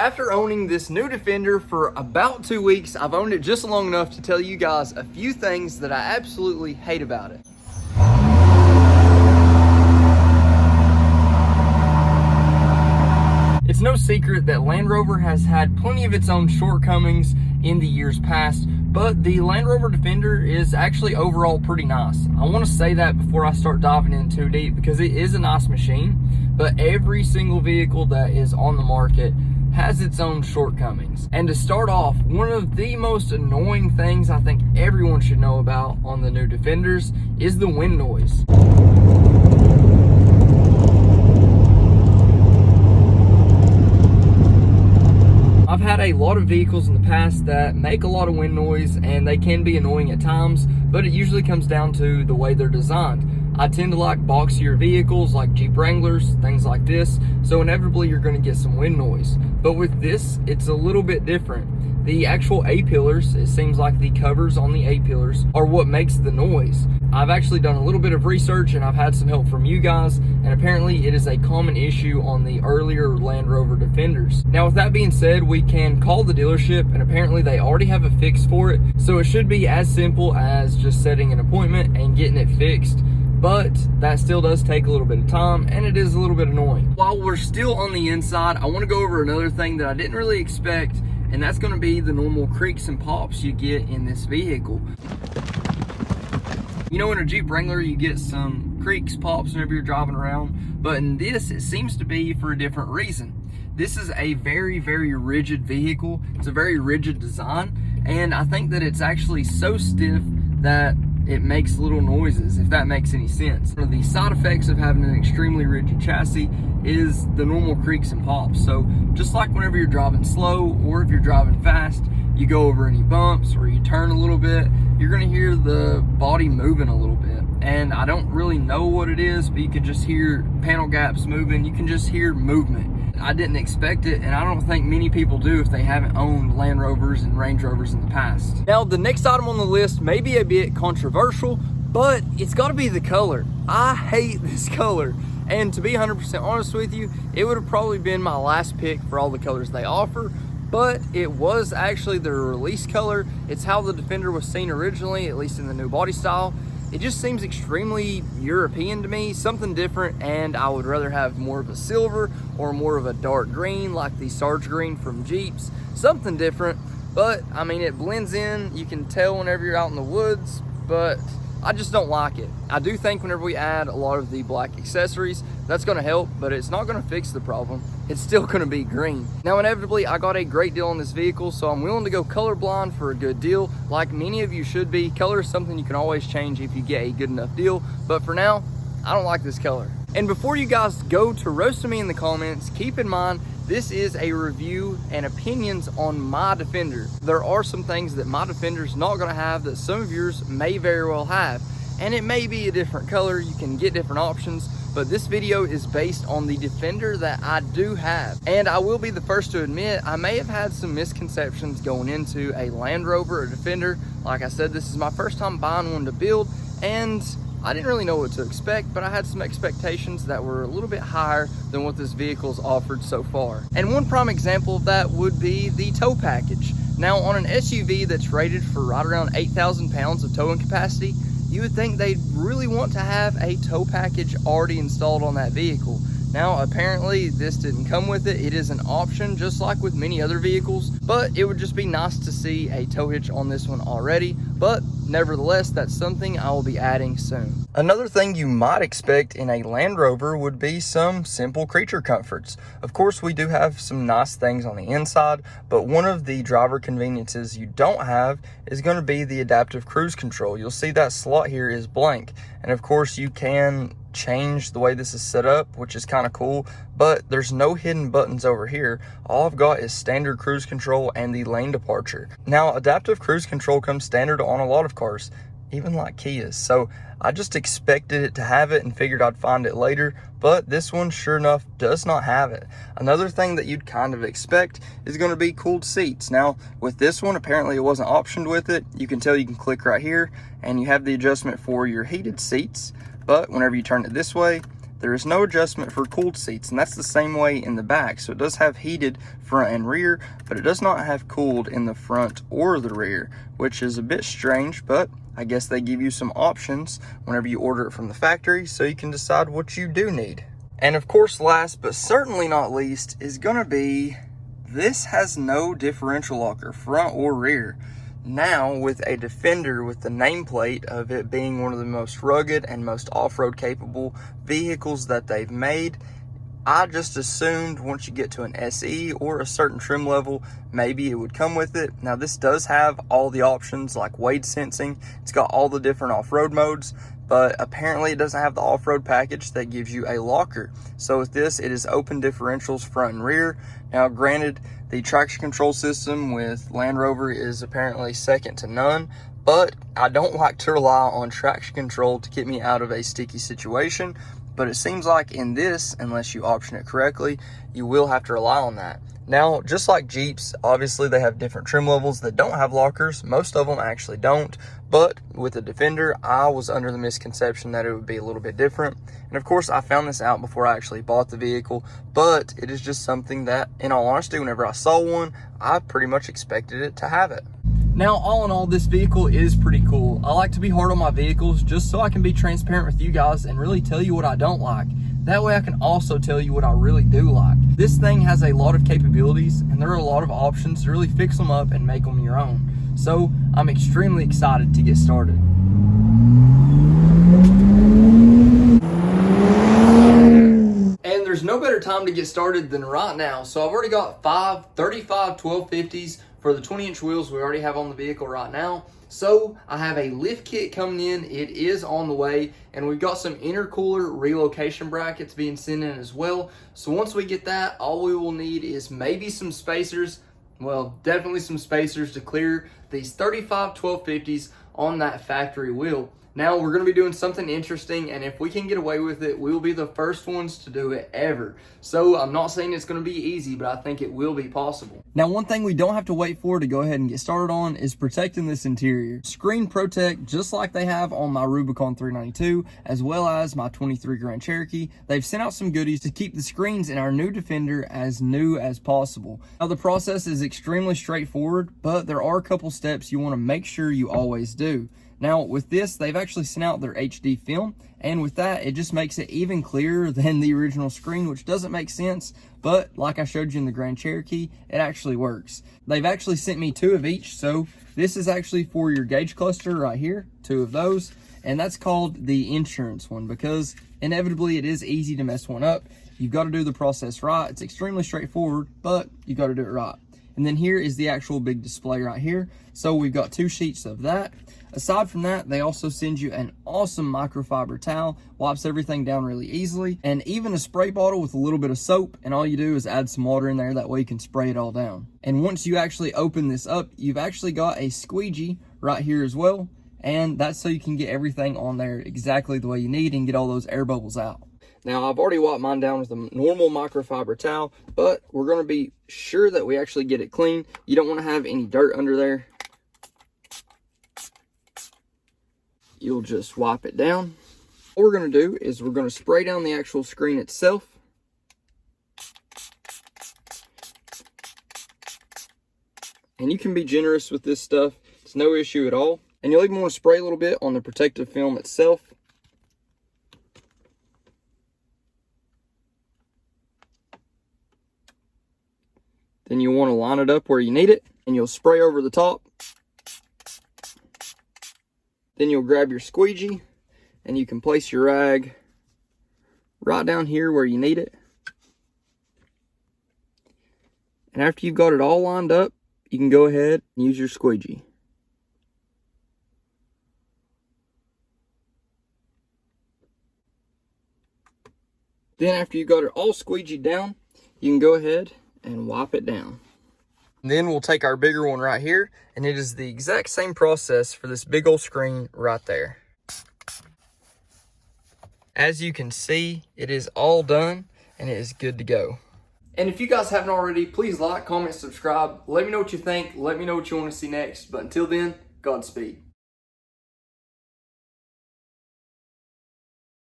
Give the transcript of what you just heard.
after owning this new Defender for about 2 weeks, I've owned it just long enough to tell you guys a few things that I absolutely hate about it. It's no secret that Land Rover has had plenty of its own shortcomings in the years past, but the Land Rover Defender is actually overall pretty nice. I want to say that before I start diving in too deep, because it is a nice machine, but every single vehicle that is on the market has its own shortcomings. And to start off, one of the most annoying things I think everyone should know about on the new Defenders is the wind noise. I've had a lot of vehicles in the past that make a lot of wind noise, and they can be annoying at times, but it usually comes down to the way they're designed. I tend to like boxier vehicles like Jeep Wranglers, things like this, so inevitably you're going to get some wind noise. But with this, it's a little bit different. The actual A-pillars, it seems like the covers on the A-pillars are what makes the noise. I've actually done a little bit of research and I've had some help from you guys, and apparently it is a common issue on the earlier Land Rover Defenders. Now with that being said, we can call the dealership and apparently they already have a fix for it, so it should be as simple as just setting an appointment and getting it fixed. But that still does take a little bit of time and it is a little bit annoying. While we're still on the inside, I want to go over another thing that I didn't really expect, and that's going to be the normal creaks and pops you get in this vehicle. You know, in a Jeep Wrangler, you get some creaks, pops whenever you're driving around, but in this, it seems to be for a different reason. This is a very, very rigid vehicle. It's a very rigid design, and I think that it's actually so stiff that it makes little noises, if that makes any sense. One of the side effects of having an extremely rigid chassis is the normal creaks and pops. So just like whenever you're driving slow or if you're driving fast, you go over any bumps or you turn a little bit, you're gonna hear the body moving a little bit. And I don't really know what it is, but you can just hear panel gaps moving. You can just hear movement. I didn't expect it, and I don't think many people do if they haven't owned Land Rovers and Range Rovers in the past. Now, the next item on the list may be a bit controversial, but it's gotta be the color. I hate this color. And to be 100% honest with you, it would have probably been my last pick for all the colors they offer, but it was actually their release color. It's how the Defender was seen originally, at least in the new body style. It just seems extremely European to me, something different, and I would rather have more of a silver or more of a dark green like the Sarge green from Jeeps, something different. But I mean, it blends in, you can tell whenever you're out in the woods, but I just don't like it. I do think whenever we add a lot of the black accessories, that's gonna help, but it's not gonna fix the problem. It's still gonna be green. Now, inevitably, I got a great deal on this vehicle, so I'm willing to go colorblind for a good deal. Like many of you should be. Color is something you can always change if you get a good enough deal, but for now, I don't like this color. And before you guys go to roasting me in the comments, keep in mind, this is a review and opinions on my Defender. There are some things that my Defender's not gonna have that some of yours may very well have. And it may be a different color, you can get different options, but this video is based on the Defender that I do have. And I will be the first to admit, I may have had some misconceptions going into a Land Rover or Defender. Like I said, this is my first time buying one to build, and I didn't really know what to expect, but I had some expectations that were a little bit higher than what this vehicle's offered so far. And one prime example of that would be the tow package. Now, on an SUV that's rated for right around 8,000 pounds of towing capacity, you would think they'd really want to have a tow package already installed on that vehicle. Now, apparently this didn't come with it. It is an option, just like with many other vehicles, but it would just be nice to see a tow hitch on this one already. But nevertheless, that's something I will be adding soon. Another thing you might expect in a Land Rover would be some simple creature comforts. Of course, we do have some nice things on the inside, but one of the driver conveniences you don't have is going to be the adaptive cruise control. You'll see that slot here is blank, and of course you can change the way this is set up, which is kind of cool, but there's no hidden buttons over here. All I've got is standard cruise control and the lane departure. Now, adaptive cruise control comes standard on a lot of cars, even like Kias, so I just expected it to have it and figured I'd find it later, but this one sure enough does not have it. Another thing that you'd kind of expect is going to be cooled seats. Now with this one, apparently it wasn't optioned with it. You can tell, you can click right here and you have the adjustment for your heated seats, but whenever you turn it this way, there is no adjustment for cooled seats, and that's the same way in the back. So it does have heated front and rear, but it does not have cooled in the front or the rear, which is a bit strange, but I guess they give you some options whenever you order it from the factory so you can decide what you do need. And of course, last but certainly not least is gonna be, this has no differential locker, front or rear. Now, with a Defender with the nameplate of it being one of the most rugged and most off-road capable vehicles that they've made, I just assumed once you get to an SE or a certain trim level, maybe it would come with it. Now, this does have all the options like weight sensing. It's got all the different off-road modes, but apparently it doesn't have the off-road package that gives you a locker. So with this, it is open differentials front and rear. Now, granted, the traction control system with Land Rover is apparently second to none, but I don't like to rely on traction control to get me out of a sticky situation. But it seems like in this, unless you option it correctly, you will have to rely on that. Now, just like Jeeps, obviously they have different trim levels that don't have lockers. Most of them actually don't. But with the Defender, I was under the misconception that it would be a little bit different. And of course, I found this out before I actually bought the vehicle. But it is just something that, in all honesty, whenever I saw one, I pretty much expected it to have it. Now, all in all, this vehicle is pretty cool. I like to be hard on my vehicles just so I can be transparent with you guys and really tell you what I don't like. That way I can also tell you what I really do like. This thing has a lot of capabilities and there are a lot of options to really fix them up and make them your own. So I'm extremely excited to get started. And there's no better time to get started than right now. So I've already got 5 35 1250s for the 20-inch wheels we already have on the vehicle right now. So I have a lift kit coming in. It is on the way, and we've got some intercooler relocation brackets being sent in as well. So once we get that, all we will need is maybe some spacers. Well, definitely some spacers to clear these 35 1250s on that factory wheel. Now we're going to be doing something interesting, and if we can get away with it, we'll be the first ones to do it ever. So I'm not saying it's going to be easy, but I think it will be possible. Now, one thing we don't have to wait for to go ahead and get started on is protecting this interior. Screen Protect, just like they have on my Rubicon 392, as well as my 23 Grand Cherokee. They've sent out some goodies to keep the screens in our new Defender as new as possible. Now, the process is extremely straightforward, but there are a couple steps you want to make sure you always do. Now, with this, they've actually sent out their HD film, and with that, it just makes it even clearer than the original screen, which doesn't make sense, but like I showed you in the Grand Cherokee, it actually works. They've actually sent me 2 of each, so this is actually for your gauge cluster right here, 2 of those, and that's called the insurance one, because inevitably it is easy to mess one up. You've got to do the process right. It's extremely straightforward, but you got to do it right. And then here is the actual big display right here. So we've got 2 sheets of that. Aside from that, they also send you an awesome microfiber towel, wipes everything down really easily, and even a spray bottle with a little bit of soap, and all you do is add some water in there, that way you can spray it all down. And once you actually open this up, you've actually got a squeegee right here as well, and that's so you can get everything on there exactly the way you need and get all those air bubbles out. Now, I've already wiped mine down with a normal microfiber towel, but we're going to be sure that we actually get it clean. You don't want to have any dirt under there. You'll just wipe it down. What we're going to do is we're going to spray down the actual screen itself. And you can be generous with this stuff. It's no issue at all. And you'll even want to spray a little bit on the protective film itself. Then you'll want to line it up where you need it, and you'll spray over the top. Then you'll grab your squeegee, and you can place your rag right down here where you need it. And after you've got it all lined up, you can go ahead and use your squeegee. Then after you've got it all squeegeed down, you can go ahead and wipe it down. And then we'll take our bigger one right here, and it is the exact same process for this big old screen right there. As you can see, it is all done and it is good to go. And if you guys haven't already, please like, comment, subscribe. Let me know what you think. Let me know what you want to see next. But until then, Godspeed.